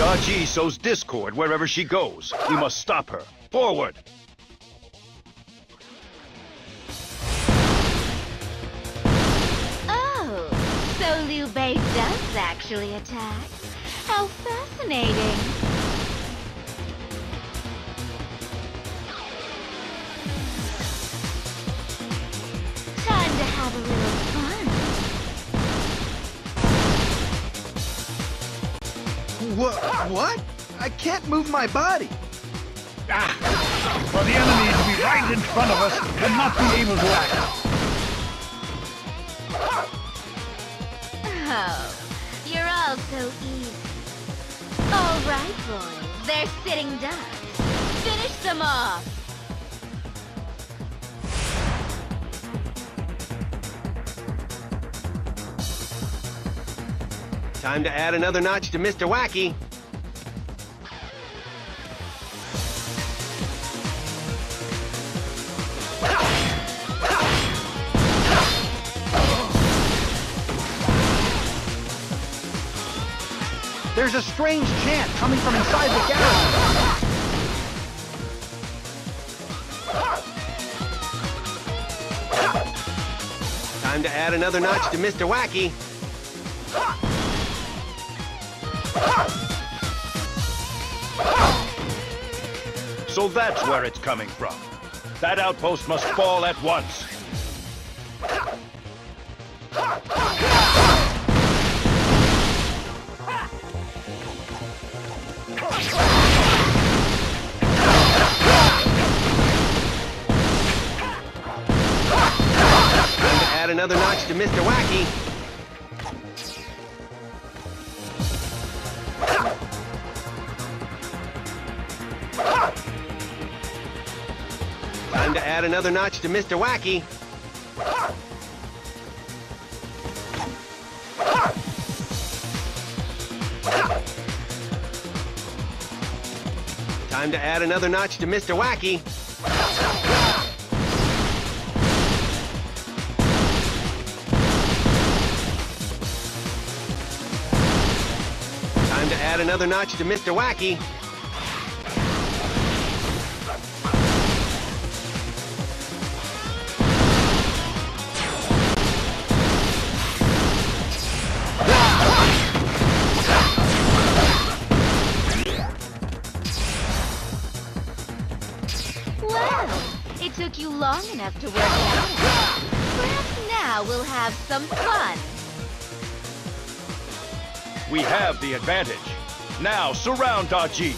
Orochi sows discord wherever she goes. We must stop her. Forward! Oh, so Liu Bei does actually attack. How fascinating. Time to have a little fun. What? I can't move my body. For the enemy to be right in front of us and not be able to act. Oh, you're all so easy. All right, boys. They're sitting ducks. Finish them off. Time to add another notch to Mr. Wacky. There's a strange chant coming from inside the gallery. Time to add another notch to Mr. Wacky. So that's where it's coming from. That outpost must fall at once. Time to add another notch to Mr. Wacky. Time to add another notch to Mr. Wacky. Time to add another notch to Mr. Wacky. Time to add another notch to Mr. Wacky. Well, it took you long enough to work it out. Perhaps now we'll have some fun. We have the advantage. Now surround Daji.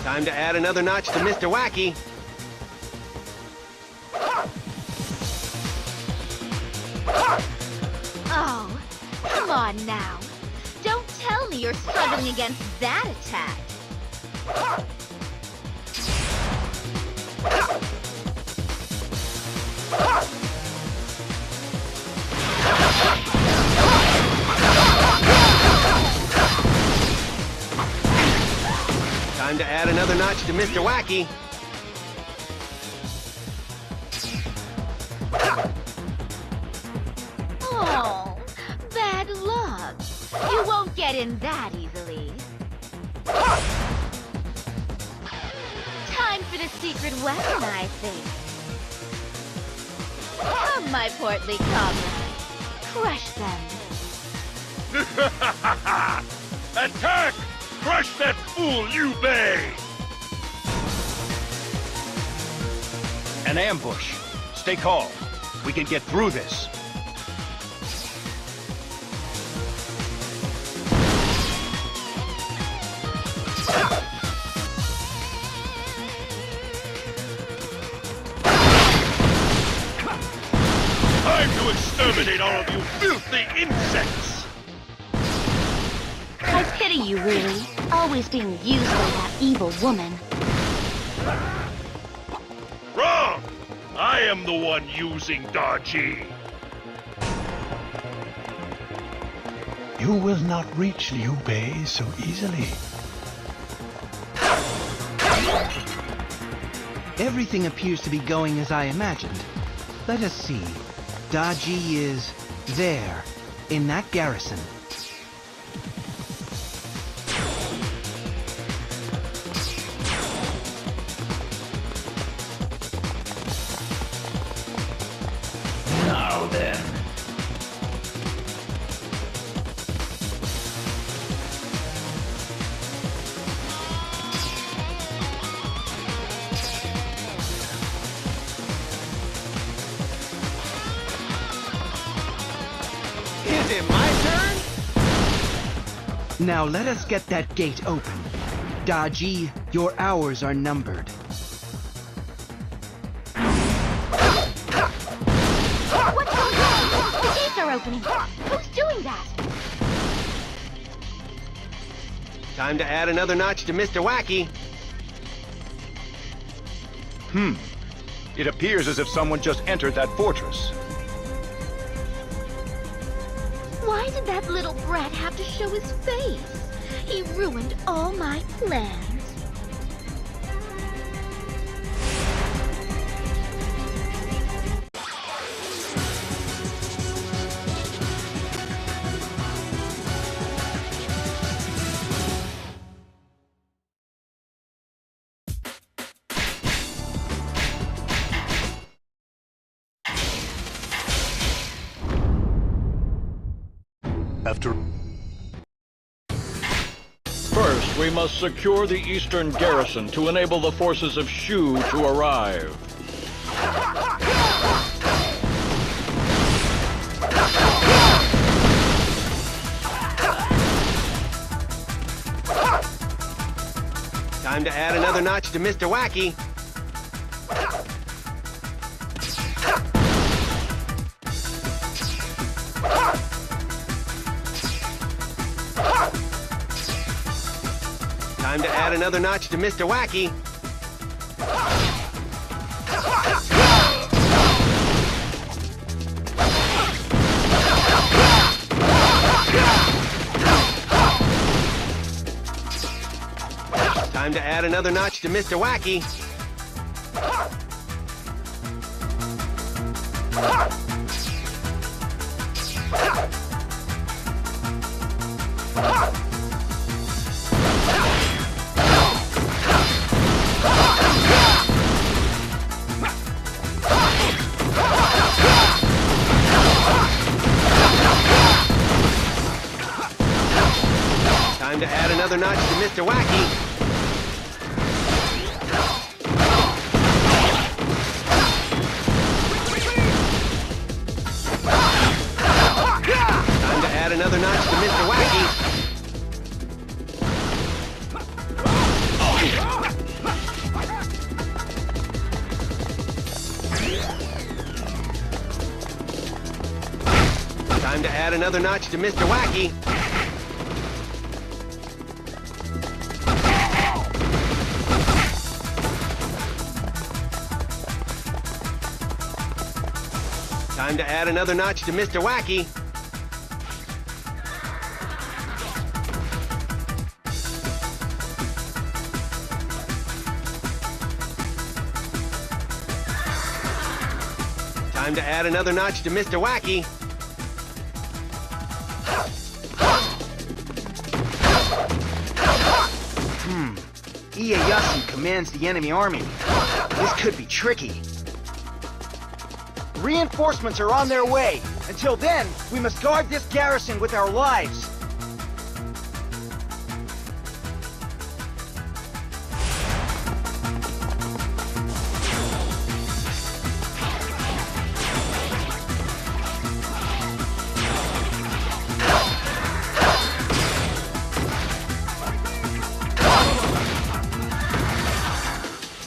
Time to add another notch to Mr. Wacky. Oh, come on now. Don't tell me you're struggling against that attack. Time to add another notch to Mr. Wacky. Oh, bad luck. You won't get in that easily. Time for the secret weapon, I think. Come, my portly comrade. Crush them. Attack! Crush that fool, Liu Bei! An ambush. Stay calm. We can get through this. Time to exterminate all of you filthy insects! I pity you, really. Always being used by that evil woman. Wrong! I am the one using Orochi. You will not reach Liu Bei so easily. Everything appears to be going as I imagined. Let us see. Daji is there, in that garrison. Now then. Is it my turn? Now let us get that gate open. Daji, your hours are numbered. What's going on? The gates are opening. Who's doing that? Time to add another notch to Mr. Wacky. It appears as if someone just entered that fortress. Why did that little brat have to show his face? He ruined all my plans. After First, we must secure the eastern garrison to enable the forces of Shu to arrive. Time to add another notch to Mr. Wacky. Time to add another notch to Mr. Wacky. Time to add another notch to Mr. Wacky. Time to add another notch to Mr. Wacky. Time to add another notch to Mr. Wacky. Time to add another notch to Mr. Wacky. Time to add another notch to Mr. Wacky. Time to add another notch to Mr. Wacky. Ieyasu commands the enemy army. This could be tricky. Reinforcements are on their way. Until then, we must guard this garrison with our lives.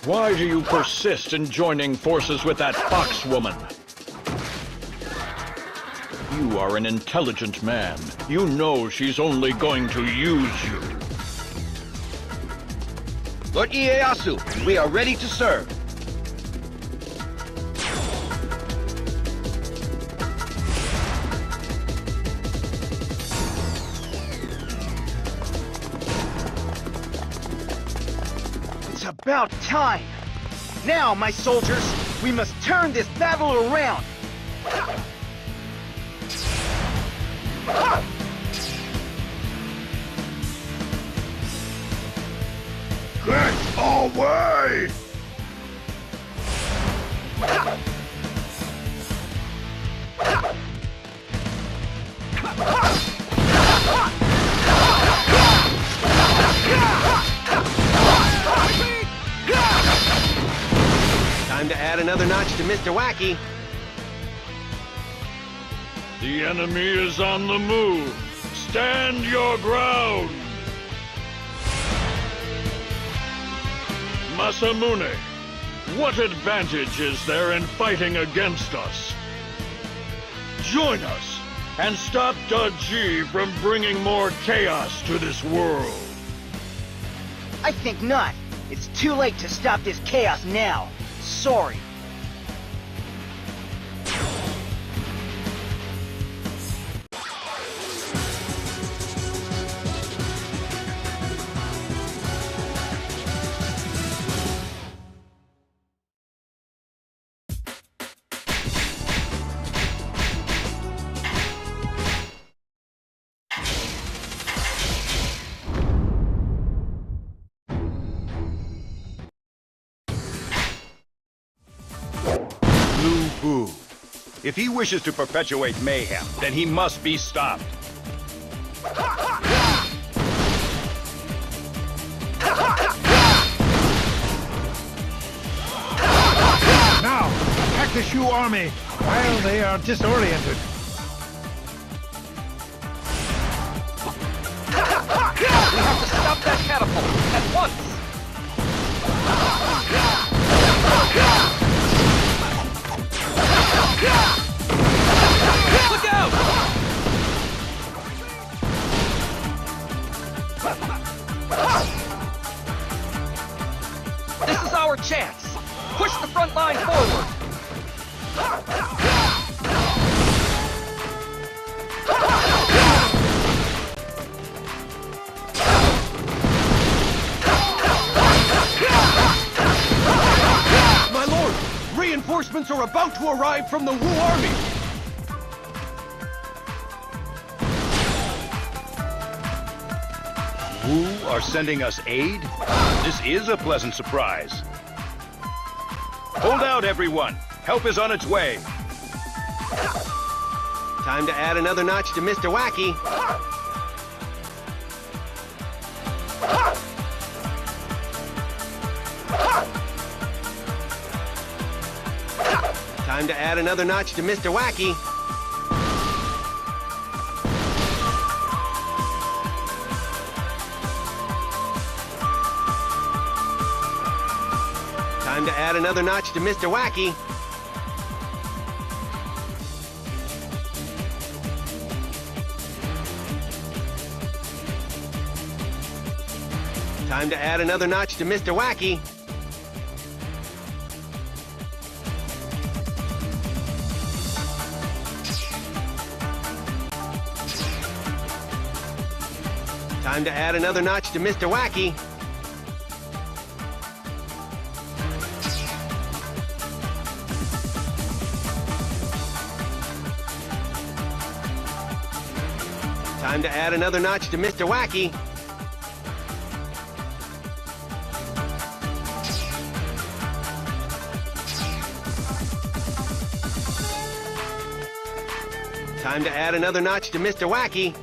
Why do you persist in joining forces with that fox woman? You are an intelligent man. You know she's only going to use you. Lord Ieyasu, we are ready to serve. It's about time! Now, my soldiers, we must turn this battle around! Get away! Time to add another notch to Mr. Wacky. The enemy is on the move. Stand your ground! Masamune, what advantage is there in fighting against us? Join us and stop Daji from bringing more chaos to this world. I think not. It's too late to stop this chaos now. Sorry. Blue Boo. If he wishes to perpetuate mayhem, then he must be stopped. Now, attack the Shu army while they are disoriented. We have to stop that catapult at once! Look out! This is our chance! Push the front line forward! My lord, reinforcements are about to arrive from the Wu army. Wu are sending us aid? This is a pleasant surprise. Hold out, everyone. Help is on its way. Time to add another notch to Mr. Wacky. Time to add another notch to Mr. Wacky. Time to add another notch to Mr. Wacky. Time to add another notch to Mr. Wacky. Time to add another notch to Mr. Wacky. Time to add another notch to Mr. Wacky. Time to add another notch to Mr. Wacky.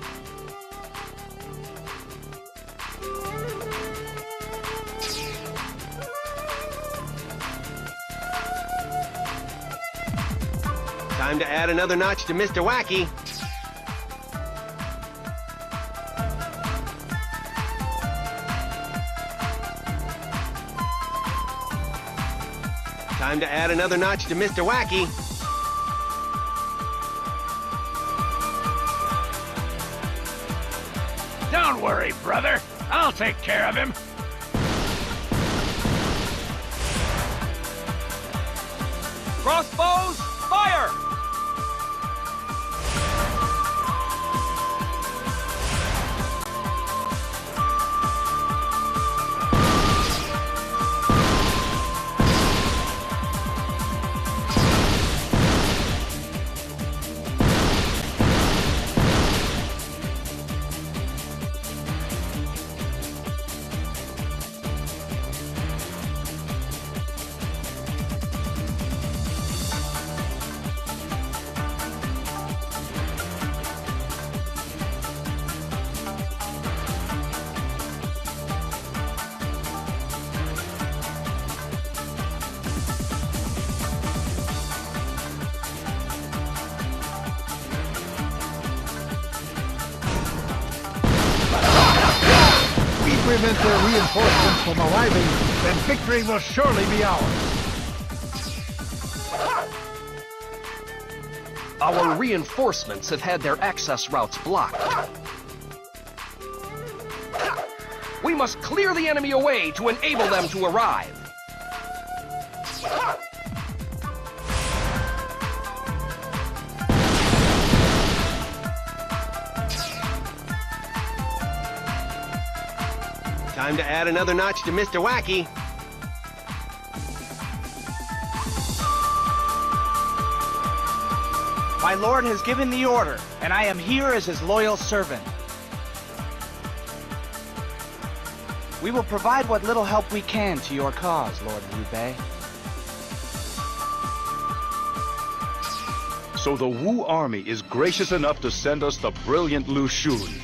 Time to add another notch to Mr. Wacky. Time to add another notch to Mr. Wacky. Don't worry, brother. I'll take care of him. Crossbows, fire! Prevent their reinforcements from arriving, then victory will surely be ours. Our reinforcements have had their access routes blocked. We must clear the enemy away to enable them to arrive. Time to add another notch to Mr. Wacky. My lord has given the order, and I am here as his loyal servant. We will provide what little help we can to your cause, Lord Liu Bei. So the Wu army is gracious enough to send us the brilliant Lu Xun.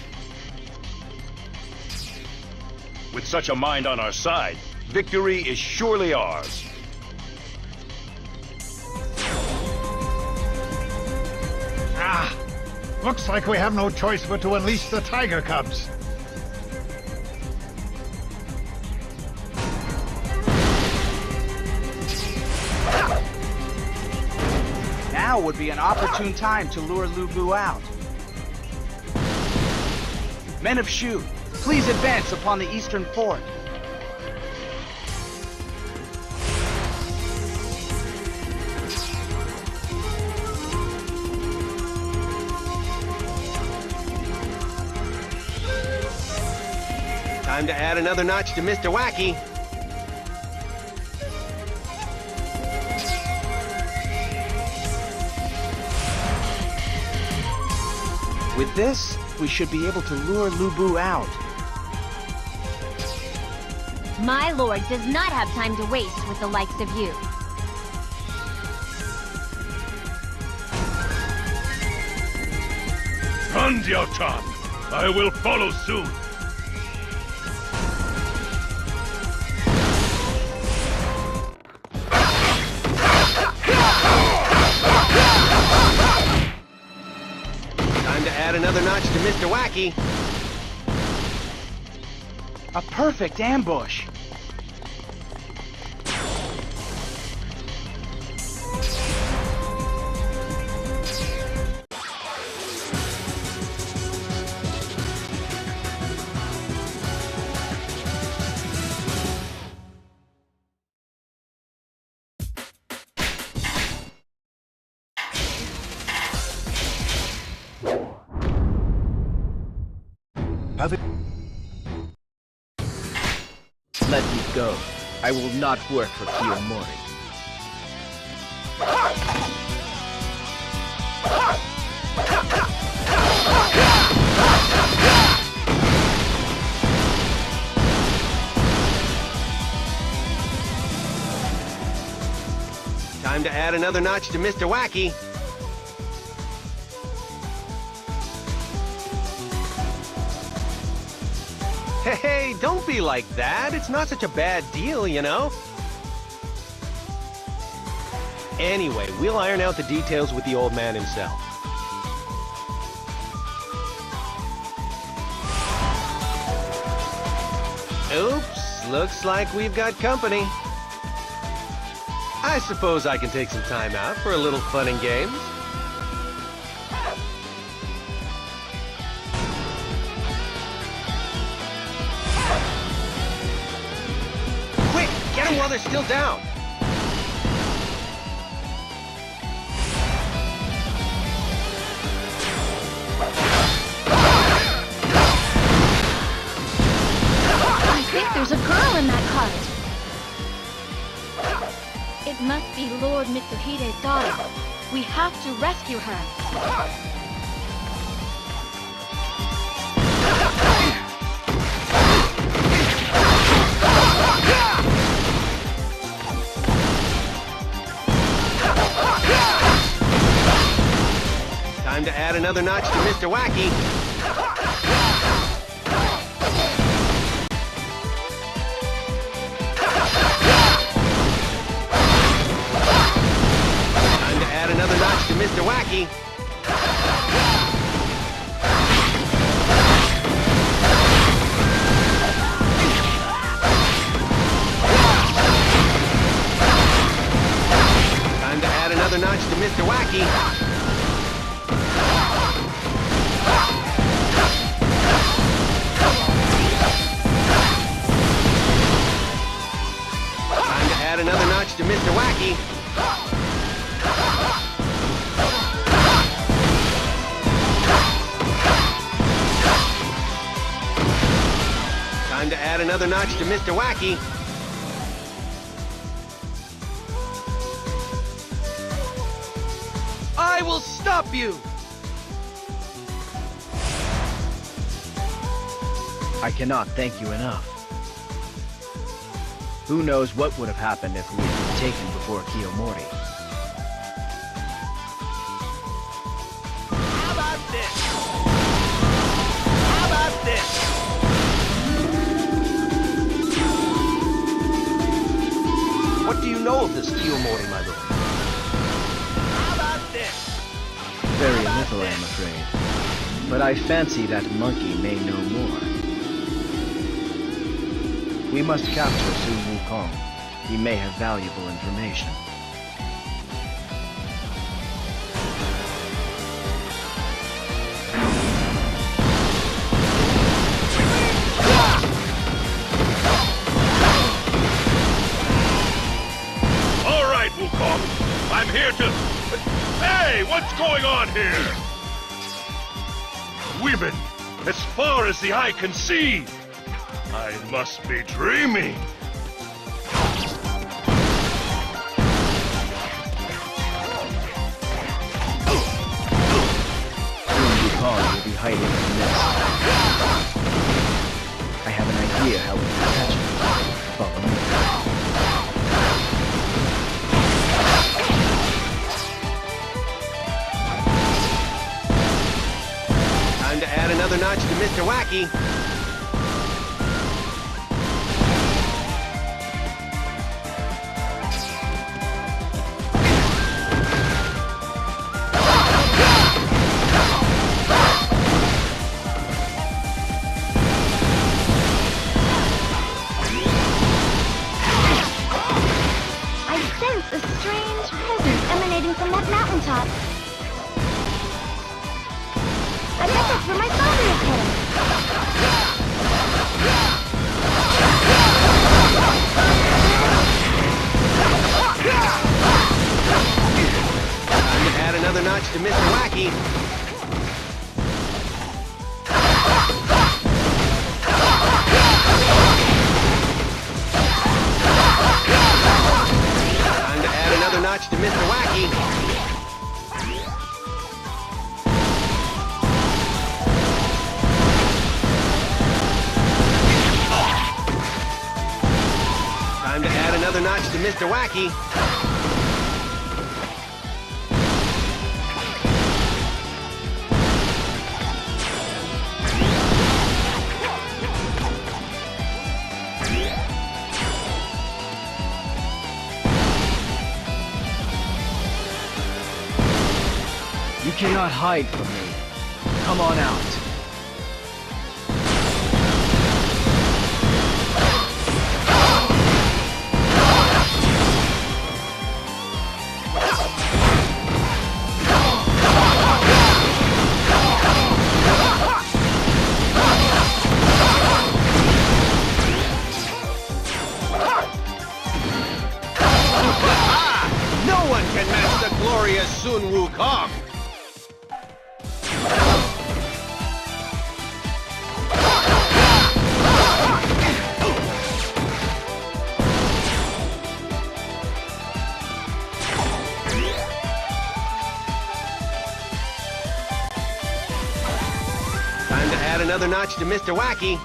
With such a mind on our side, victory is surely ours. Looks like we have no choice but to unleash the tiger cubs. Now would be an opportune time to lure Lu Bu out. Men of Shu, please advance upon the eastern fort. Time to add another notch to Mr. Wacky. With this, we should be able to lure Lu Bu out. My lord does not have time to waste with the likes of you. Run, Diao Tan. I will follow soon. Time to add another notch to Mr. Wacky. A perfect ambush. Let me go. I will not work for Kiyomori. Time to add another notch to Mr. Wacky. Hey, don't be like that. It's not such a bad deal, you know? Anyway, we'll iron out the details with the old man himself. Oops, looks like we've got company. I suppose I can take some time out for a little fun and games. Quick, get them while they're still down. I think there's a girl in that cart. It must be Lord Mitsuhide's daughter. We have to rescue her. Time to add another notch to Mr. Wacky. Time to add another notch to Mr. Wacky. Time to add another notch to Mr. Wacky. Add another notch to Mr. Wacky. Time to add another notch to Mr. Wacky. I will stop you! I cannot thank you enough. Who knows what would have happened if we had been taken before Kiyomori. How about this? How about this? What do you know of this Kiyomori, my lord? How about this? Very little, I am afraid. But I fancy that monkey may know more. We must capture Sun Wukong. He may have valuable information. All right, Wukong. I'm here to... Hey, what's going on here? We've been as far as the eye can see. I must be dreaming. Sun Wukong will be hiding in the mist. I have an idea how we can catch him. Follow me. Time to add another notch to Mr. Wacky. I sense a strange presence emanating from that mountaintop. I bet that's where my father is heading. Time to add another notch to Mr. Wacky. Time to add another notch to Mr. Wacky. Time to add another notch to Mr. Wacky. You cannot hide from me. Come on out. glorious Sun Wukong. Time to add another notch to Mr. Wacky.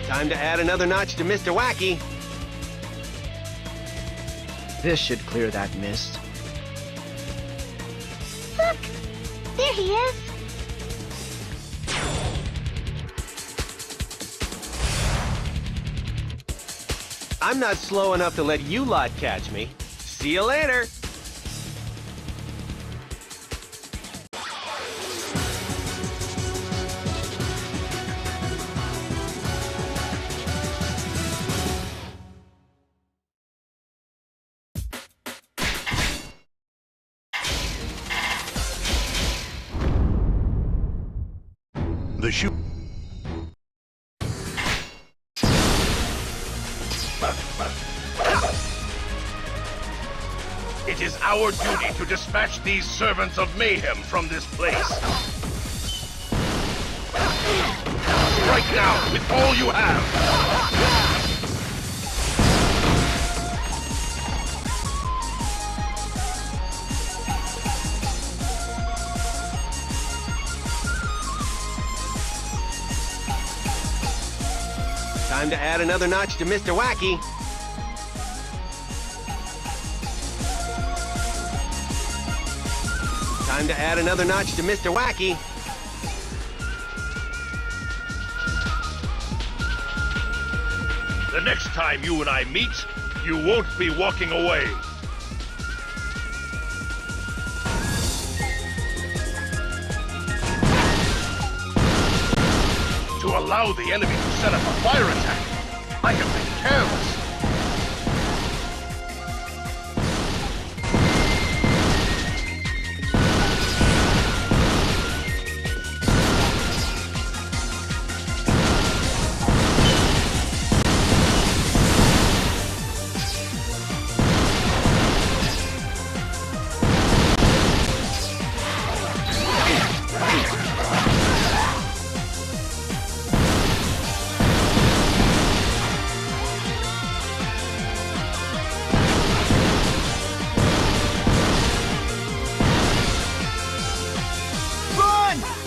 Time to add another notch to Mr. Wacky. This should clear that mist. Look! There he is! I'm not slow enough to let you lot catch me. See you later. The shoot. It is our duty to dispatch these servants of mayhem from this place. Strike now with all you have. Time to add another notch to Mr. Wacky. Time to add another notch to Mr. Wacky. The next time you and I meet, you won't be walking away. To allow the enemy to set up a fire attack, I have been careless.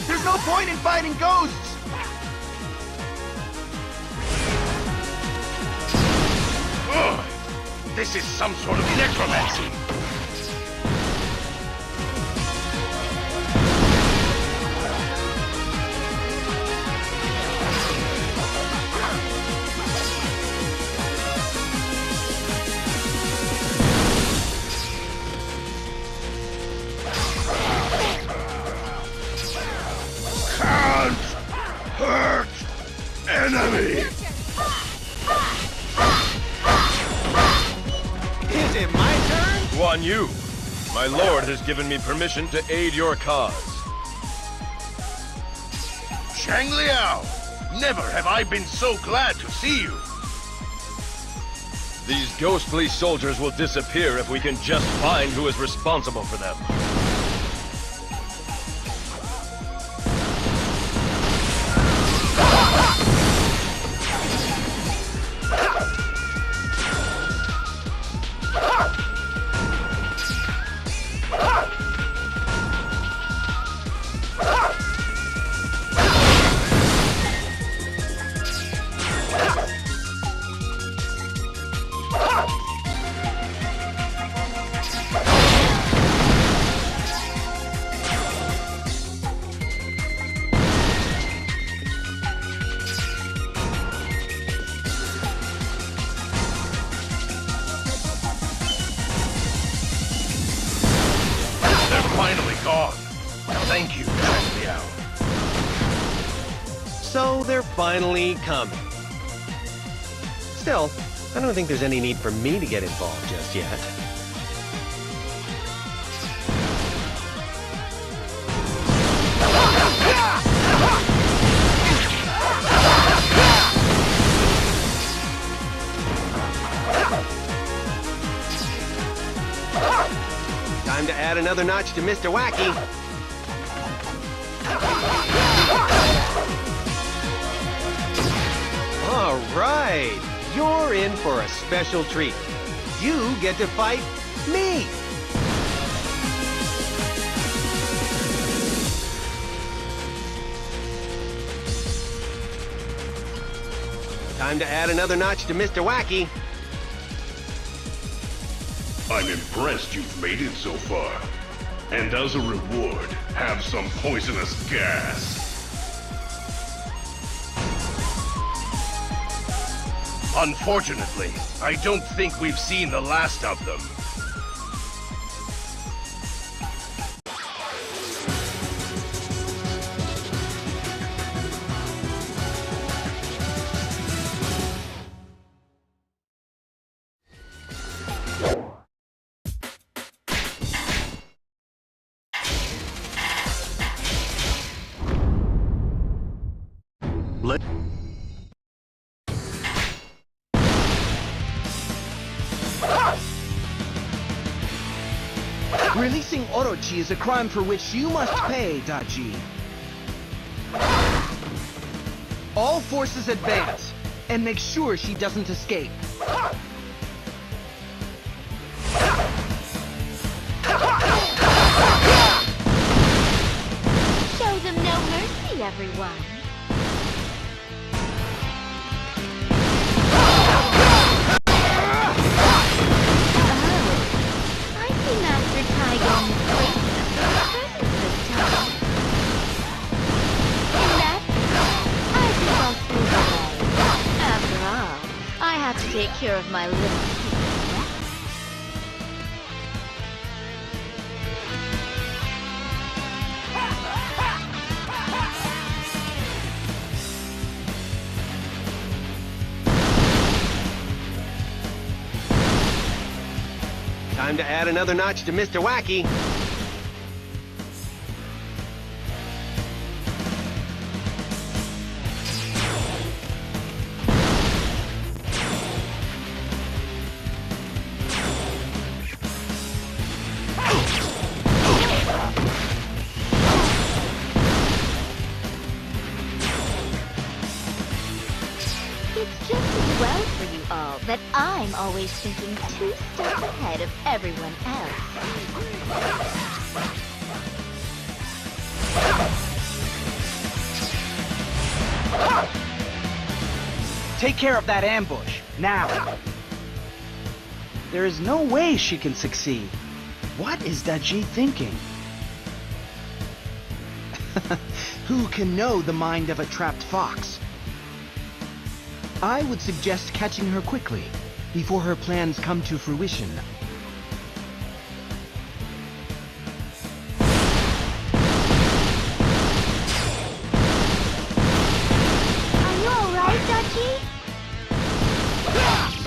There's no point in fighting ghosts! Ugh! This is some sort of necromancy! Can't hurt enemy! Is it my turn? Guan Yu, my lord has given me permission to aid your cause. Shang Liao! Never have I been so glad to see you! These ghostly soldiers will disappear if we can just find who is responsible for them. gone. Thank you, Chen Liao. So they're finally coming. Still, I don't think there's any need for me to get involved just yet. Time to add another notch to Mr. Wacky. All right, you're in for a special treat. You get to fight me. Time to add another notch to Mr. Wacky. I'm impressed you've made it so far. And as a reward, have some poisonous gas. Unfortunately, I don't think we've seen the last of them. Releasing Orochi is a crime for which you must pay, Daji. All forces advance, and make sure she doesn't escape. Show them no mercy, everyone. To take care of my little secret. Time to add another notch to Mr. Wacky. It's just as well for you all that I'm always thinking 2 steps ahead of everyone else. Take care of that ambush, now. There is no way she can succeed. What is Daji thinking? Who can know the mind of a trapped fox? I would suggest catching her quickly, before her plans come to fruition. Are you alright, Daji?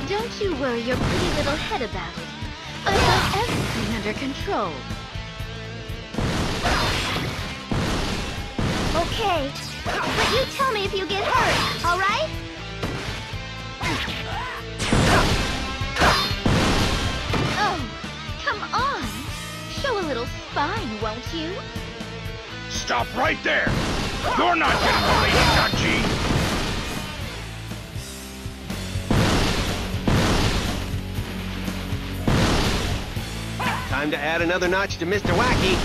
Don't you worry your pretty little head about it. I've got everything under control. Okay, but you tell me if you get hurt, alright? Oh, come on. Show a little spine, won't you? Stop right there! You're not getting the Lady Daji! Time to add another notch to Mr. Wacky.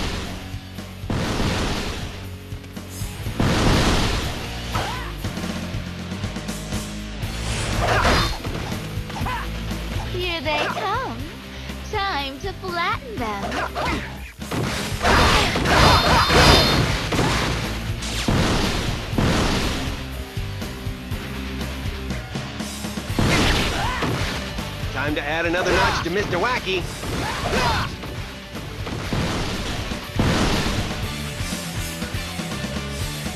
Here they come. Time to flatten them. Time to add another notch to Mr. Wacky.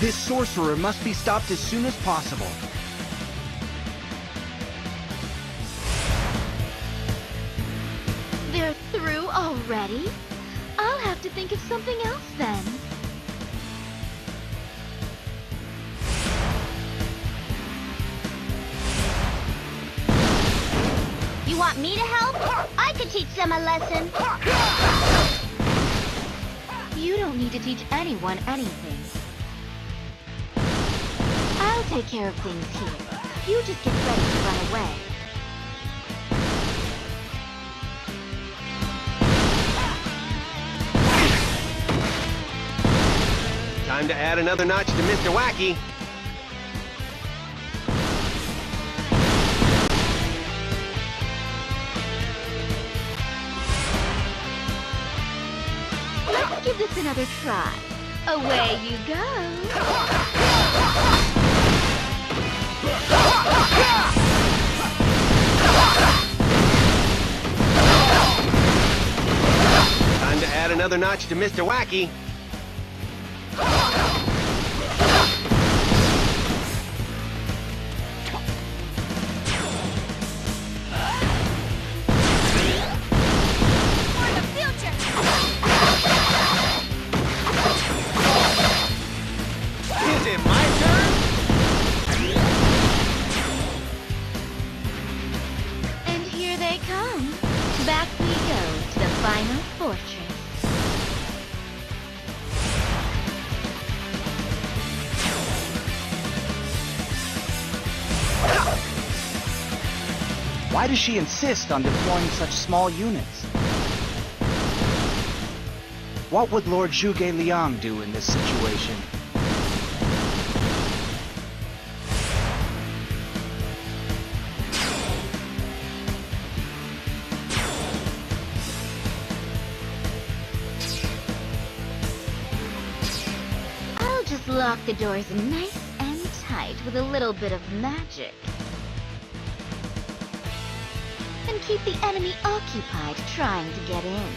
This sorcerer must be stopped as soon as possible. They're through already? I'll have to think of something else then. You want me to help? I could teach them a lesson. You don't need to teach anyone anything. I'll take care of things here. You just get ready to run away. Time to add another notch to Mr. Wacky. Let's give this another try. Away you go. Time to add another notch to Mr. Wacky. Is it my turn? And here they come. Back we go to the final fortress. Why does she insist on deploying such small units? What would Lord Zhuge Liang do in this situation? I'll just lock the doors nice and tight with a little bit of magic. And keep the enemy occupied trying to get in.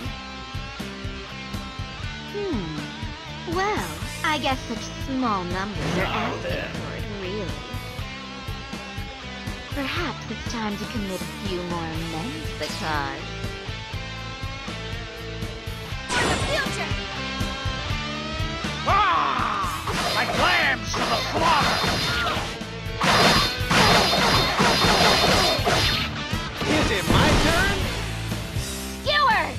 Well, I guess such small numbers are asking for it, really. Perhaps it's time to commit a few more men to the cause. For the future! Like lambs to the slaughter! Is it my turn? Skewers!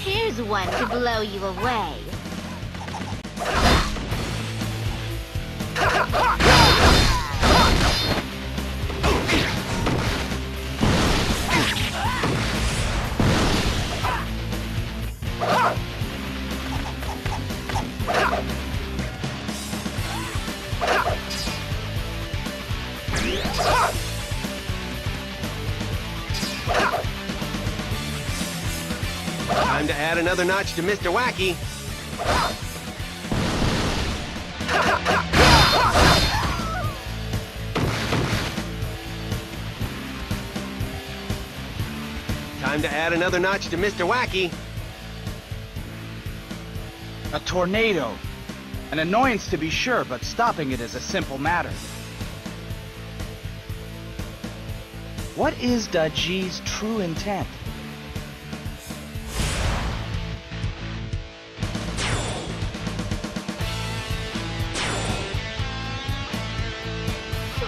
Here's one to blow you away. Time to add another notch to Mr. Wacky. Time to add another notch to Mr. Wacky. A tornado. An annoyance to be sure, but stopping it is a simple matter. What is Daji's true intent?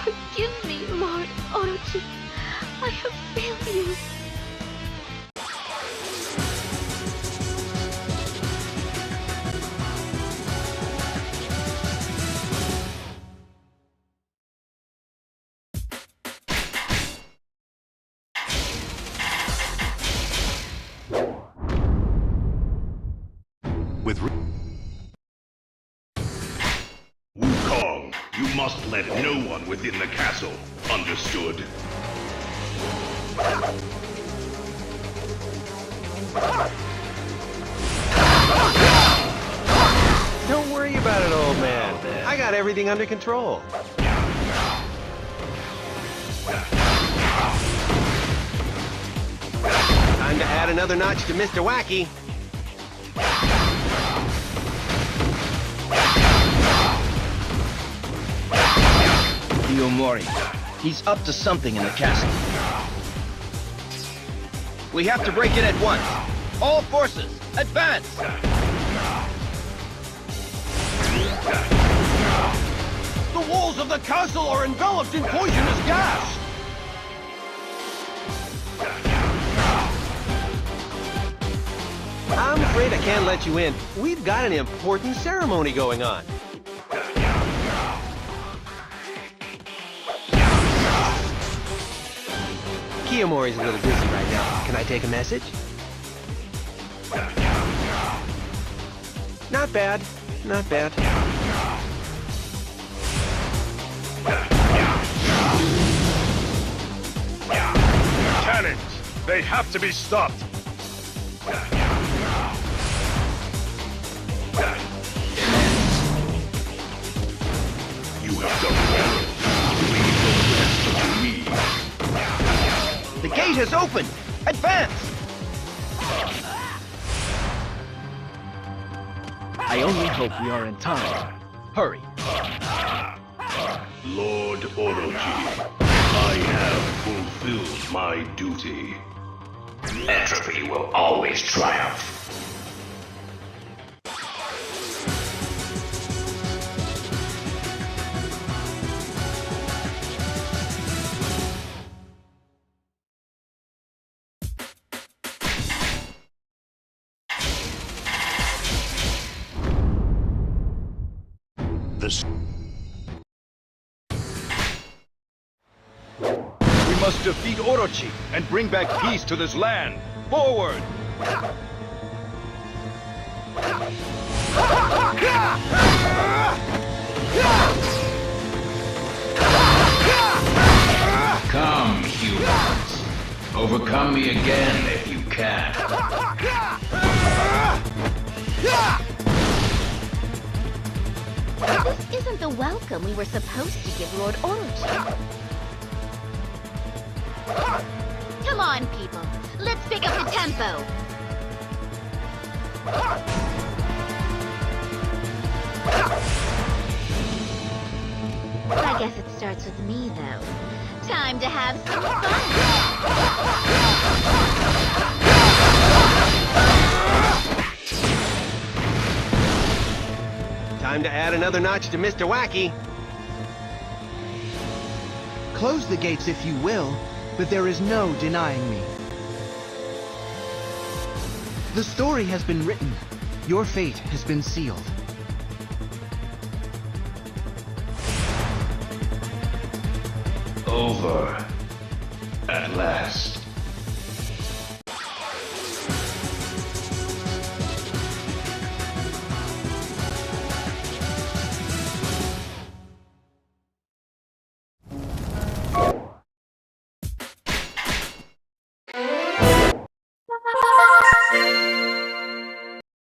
Forgive me, Lord Orochi. I have failed you. With Wukong, you must let no one within the castle. Understood? Don't worry about it, old man. I got everything under control. Time to add another notch to Mr. Wacky. Kiyomori. He's up to something in the castle. We have to break it at once. All forces, advance! The walls of the castle are enveloped in poisonous gas! I'm afraid I can't let you in. We've got an important ceremony going on. Kiyomori's a little busy right now. Can I take a message? Not bad. Not bad. Cannons! They have to be stopped! You have done well. Leave the rest to me. The gate has opened! Advance! I only hope we are in time. Hurry. Lord Orochi, I have fulfilled my duty. Entropy will always triumph. We must defeat Orochi and bring back peace to this land. Forward! Come, humans. Overcome me again if you can. This isn't the welcome we were supposed to give Lord Orochi. Come on, people. Let's pick up the tempo. I guess it starts with me, though. Time to have some fun. Time to add another notch to Mr. Wacky. Close the gates if you will, but there is no denying me. The story has been written. Your fate has been sealed. Over. At last.